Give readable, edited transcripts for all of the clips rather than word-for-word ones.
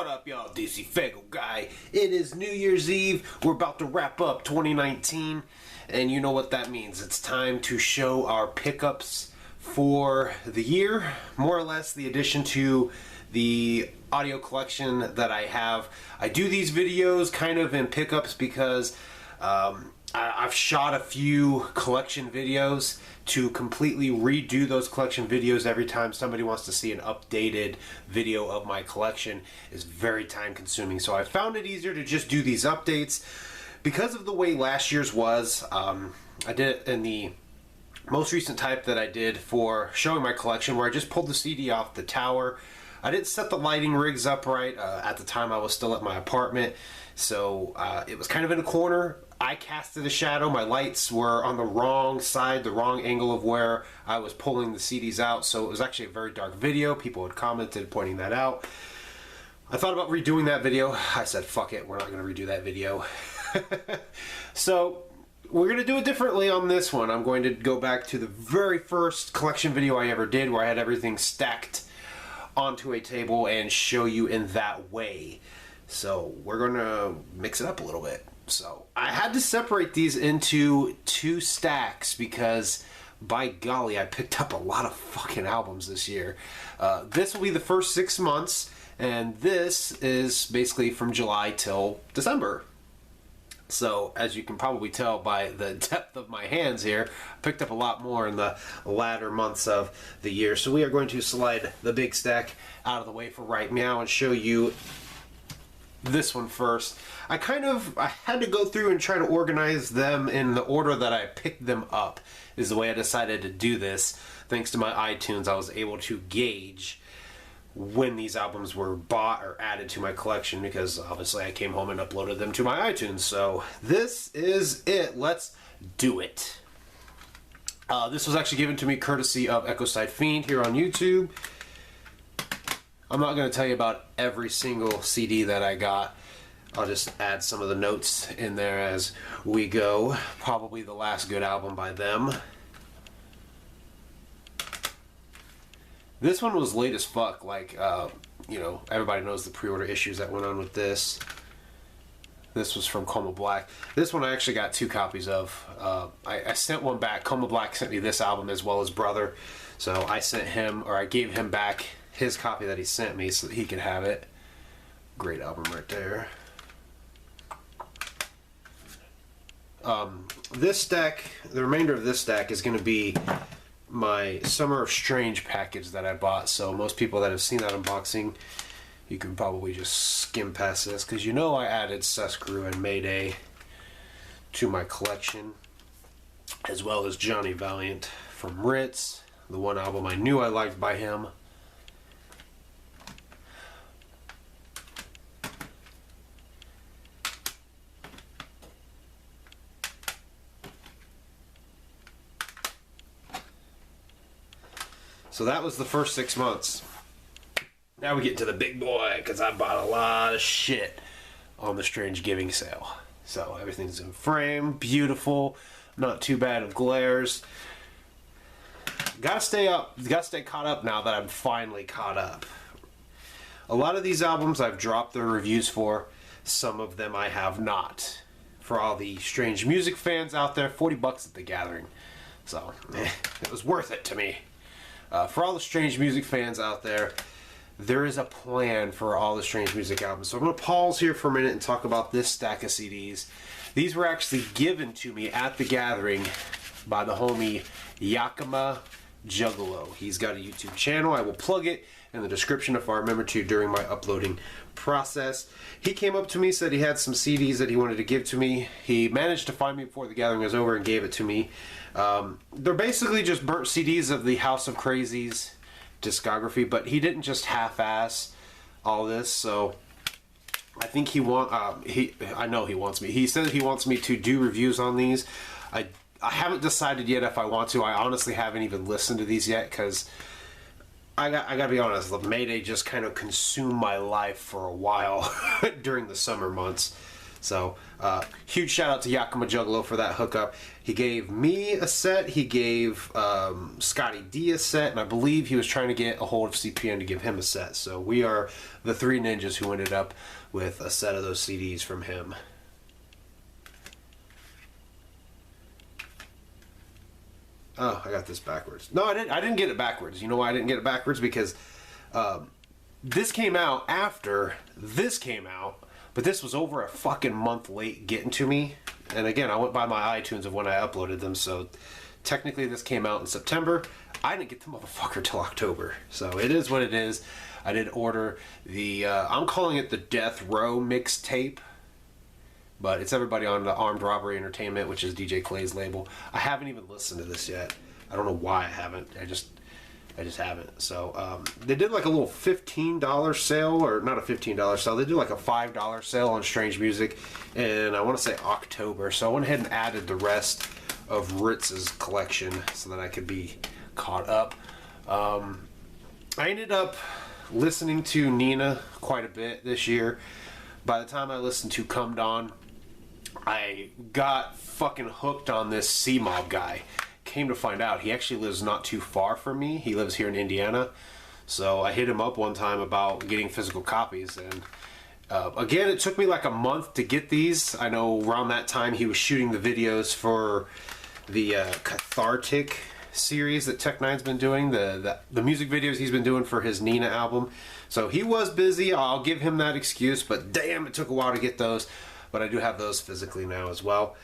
What up, y'all? DCFAYGOGUY. It is New Year's Eve. We're about to wrap up 2019, and you know what that means. It's time to show our pickups for the year, more or less the addition to the audio collection that I have. I do these videos kind of in pickups because I've shot a few collection videos to completely redo those collection videos every time somebody wants to see an updated video of my collection. Is very time consuming, so I found it easier to just do these updates because of the way last year's was. I did it in the most recent type that I did for showing my collection, where I just pulled the CD off the tower. I didn't set the lighting rigs up right. At the time I was still at my apartment, so it was kind of in a corner. I casted a shadow. My lights were on the wrong side, the wrong angle of where I was pulling the CDs out, so it was actually a very dark video. People had commented pointing that out. I thought about redoing that video. I said, fuck it, we're not going to redo that video. So we're going to do it differently on this one. I'm going to go back to the very first collection video I ever did, where I had everything stacked onto a table and show you in that way. So we're going to mix it up a little bit. So I had to separate these into two stacks because, by golly, I picked up a lot of fucking albums this year. This will be the first 6 months, and this is basically from July till December. So as you can probably tell by the depth of my hands here, I picked up a lot more in the latter months of the year. So we are going to slide the big stack out of the way for right now and show you this one first. I had to go through and try to organize them in the order that I picked them up, is the way I decided to do this. Thanks to my iTunes, I was able to gauge when these albums were bought or added to my collection, because obviously I came home and uploaded them to my iTunes. So this is it. Let's do it. This was actually given to me courtesy of Ecoside Fiend here on YouTube. I'm not going to tell you about every single CD that I got. I'll just add some of the notes in there as we go. Probably the last good album by them. This one was late as fuck. Like, you know, everybody knows the pre-order issues that went on with this. This was from Coma Black. This one I actually got 2 copies of. I sent one back. Coma Black sent me this album as well as Brother. So I sent him, or I gave him back his copy that he sent me so that he could have it. Great album right there. This stack, the remainder of this stack is going to be my Summer of Strange package that I bought. So most people that have seen that unboxing, you can probably just skim past this, because you know I added Sescrew and Mayday to my collection, as well as Johnny Valiant from Ritz, the one album I knew I liked by him. So that was the first 6 months. Now we get to the big boy, because I bought a lot of shit on the Strange Giving sale. So everything's in frame, beautiful, not too bad of glares. Gotta stay up, gotta stay caught up now that I'm finally caught up. A lot of these albums I've dropped their reviews for, some of them I have not. For all the Strange Music fans out there, 40 bucks at the Gathering. So, it was worth it to me. For all the Strange Music fans out there is a plan for all the Strange Music albums. So I'm going to pause here for a minute and talk about this stack of CDs. These were actually given to me at the Gathering by the homie Yakima Juggalo. He's got a YouTube channel. I will plug it in the description if I remember to during my uploading process. He came up to me, said he had some CDs that he wanted to give to me. He managed to find me before the Gathering was over and gave it to me. They're basically just burnt CDs of the House of Crazies discography, but he didn't just half-ass all this, so I think I know he wants me. He said he wants me to do reviews on these. I haven't decided yet if I want to. I honestly haven't even listened to these yet, because I gotta be honest, the Mayday just kind of consumed my life for a while during the summer months. So, huge shout out to Yakima Juggalo for that hookup. He gave me a set, he gave Scotty D a set, and I believe he was trying to get a hold of CPN to give him a set. So we are the three ninjas who ended up with a set of those CDs from him. Oh, I got this backwards. No, I didn't get it backwards. You know why I didn't get it backwards? Because this came out after this came out, but this was over a fucking month late getting to me. And again, I went by my iTunes of when I uploaded them, so technically this came out in September. I didn't get the motherfucker till October. So it is what it is. I did order the, I'm calling it the Death Row mixtape, but it's everybody on the Armed Robbery Entertainment, which is DJ Clay's label. I haven't even listened to this yet. I don't know why I haven't. I just haven't. So they did like a little $15 sale, or not a $15 sale. They did like a $5 sale on Strange Music, and I want to say October. So I went ahead and added the rest of Ritz's collection so that I could be caught up. I ended up listening to Nina quite a bit this year. By the time I listened to Come Dawn, I got fucking hooked on this C-Mob guy. Came to find out, he actually lives not too far from me. He lives here in Indiana. So I hit him up one time about getting physical copies. And again, it took me like a month to get these. I know around that time he was shooting the videos for the Cathartic series that Tech Nine's been doing. The music videos he's been doing for his Nina album. So he was busy. I'll give him that excuse. But damn, it took a while to get those. But I do have those physically now as well.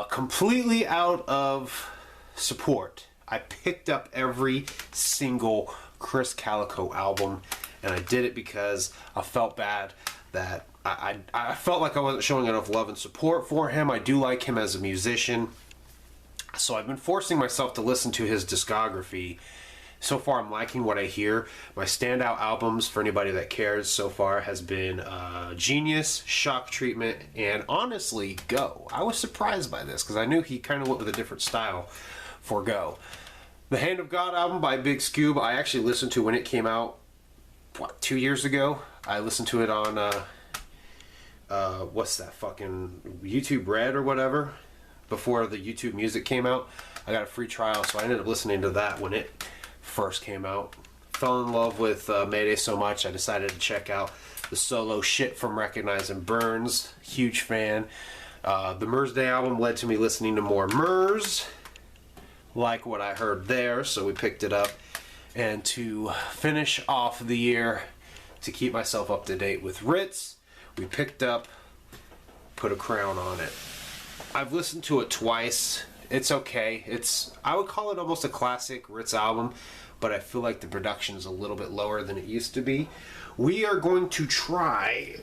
Completely out of support, I picked up every single Chris Calico album, and I did it because I felt bad that I felt like I wasn't showing enough love and support for him. I do like him as a musician, so I've been forcing myself to listen to his discography. So far, I'm liking what I hear. My standout albums, for anybody that cares so far, has been Genius, Shock Treatment, and honestly, Go. I was surprised by this because I knew he kind of went with a different style for Go. The Hand of God album by Big Scoob, I actually listened to when it came out, 2 years ago? I listened to it on, what's that fucking, YouTube Red or whatever, before the YouTube Music came out. I got a free trial, so I ended up listening to that when it first came out. Fell in love with Mayday so much I decided to check out the solo shit from Recognizing Burns. Huge fan. The Murs Day album led to me listening to more Murs. Like what I heard there, so we picked it up. And to finish off the year, to keep myself up to date with Ritz, we picked up Put a Crown on It. I've listened to it twice. It's okay. I would call it almost a classic Ritz album, but I feel like the production is a little bit lower than it used to be. We are going to try,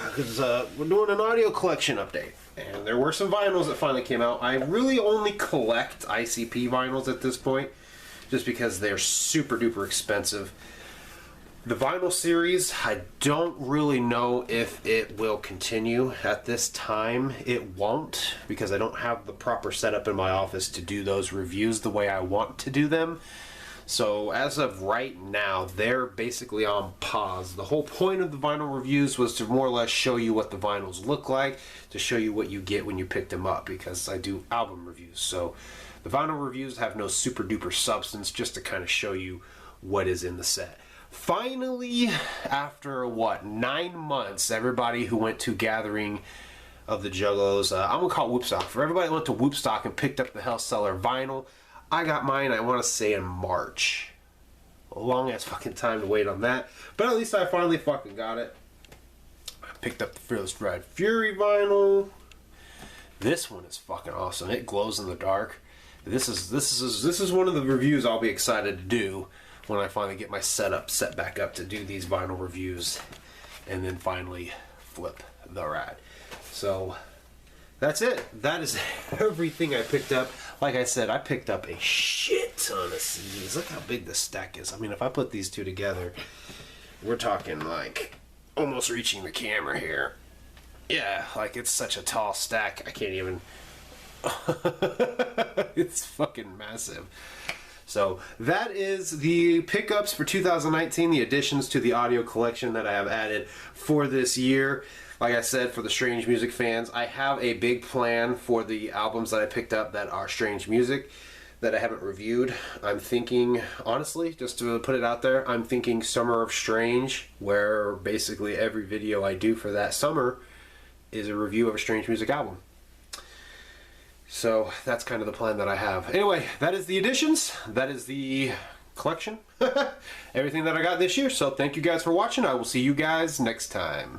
because we're doing an audio collection update, and there were some vinyls that finally came out. I really only collect ICP vinyls at this point, just because they're super duper expensive. The vinyl series, I don't really know if it will continue at this time. It won't, because I don't have the proper setup in my office to do those reviews the way I want to do them. So as of right now, they're basically on pause. The whole point of the vinyl reviews was to more or less show you what the vinyls look like, to show you what you get when you pick them up, because I do album reviews. So the vinyl reviews have no super duper substance, just to kind of show you what is in the set. Finally, after 9 months, everybody who went to Gathering of the Juggalos, I'm gonna call it Whoopstock. For everybody that went to Whoopstock and picked up the Hellseller vinyl, I got mine, I want to say in March. A long ass fucking time to wait on that, but at least I finally fucking got it. I picked up the Fearless Brad Fury vinyl. This one is fucking awesome. It glows in the dark. This is one of the reviews I'll be excited to do when I finally get my setup set back up to do these vinyl reviews, and then finally flip the ride. So that's it. That is everything I picked up. Like I said, I picked up a shit ton of CDs. Look how big this stack is. I mean, if I put these two together, we're talking like almost reaching the camera here. Yeah, like it's such a tall stack. I can't even... It's fucking massive. So that is the pickups for 2019, the additions to the audio collection that I have added for this year. Like I said, for the Strange Music fans, I have a big plan for the albums that I picked up that are Strange Music that I haven't reviewed. I'm thinking, honestly, just to put it out there, I'm thinking Summer of Strange, where basically every video I do for that summer is a review of a Strange Music album. So that's kind of the plan that I have. Anyway, that is the additions. That is the collection. Everything that I got this year. So thank you guys for watching. I will see you guys next time.